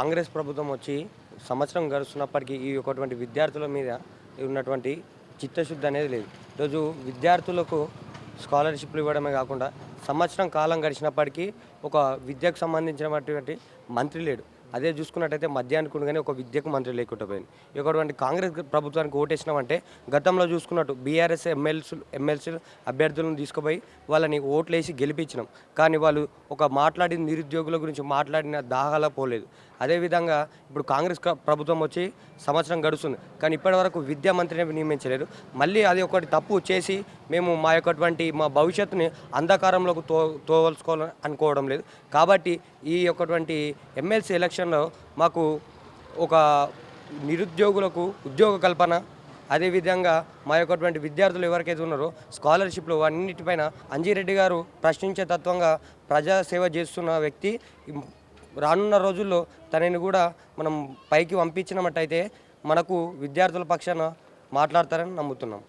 కాంగ్రెస్ ప్రభుత్వం వచ్చి సంవత్సరం గడుస్తున్నప్పటికీ ఈ ఒకటువంటి విద్యార్థుల మీద ఉన్నటువంటి చిత్తశుద్ధి అనేది లేదు. ఈరోజు విద్యార్థులకు స్కాలర్‌షిప్‌లు ఇవ్వడమే కాకుండా సంవత్సరం కాలం గడిచినప్పటికీ ఒక విద్యకు సంబంధించినటువంటి మంత్రి లేడు. అదే చూసుకున్నట్టయితే మద్యానికి ఉంది కానీ ఒక విద్యకు మంత్రి లేకుండా పోయింది. ఇటువంటి కాంగ్రెస్ ప్రభుత్వానికి ఓటేసినామంటే గతంలో చూసుకున్నట్టు బీఆర్ఎస్ ఎమ్మెల్సీలు అభ్యర్థులను తీసుకుపోయి వాళ్ళని ఓట్లేసి గెలిపించినాం. కానీ వాళ్ళు ఒక మాట్లాడిన నిరుద్యోగుల గురించి మాట్లాడిన దాహాలా పోలేదు. అదేవిధంగా ఇప్పుడు కాంగ్రెస్ ప్రభుత్వం వచ్చి సంవత్సరం గడుస్తుంది. కానీ ఇప్పటివరకు విద్యా మంత్రిని నియమించలేదు. మళ్ళీ అది ఒకటి తప్పు చేసి మేము మా భవిష్యత్తుని అంధకారంలోకి తోవలుసుకోవాలని అనుకోవడం లేదు. కాబట్టి ఈ యొక్కటువంటి ఎమ్మెల్సీ ఎలక్షన్లో మాకు ఒక నిరుద్యోగులకు ఉద్యోగ కల్పన, అదేవిధంగా మా యొక్కటువంటి విద్యార్థులు ఎవరికైతే ఉన్నారో స్కాలర్షిప్లు అన్నిటిపైన అంజిరెడ్డి గారు ప్రశ్నించే తత్వంగా ప్రజాసేవ చేస్తున్న వ్యక్తి. రానున్న రోజుల్లో తనని కూడా మనం పైకి పంపించినట్టయితే మనకు విద్యార్థుల పక్షాన మాట్లాడతారని నమ్ముతున్నాం.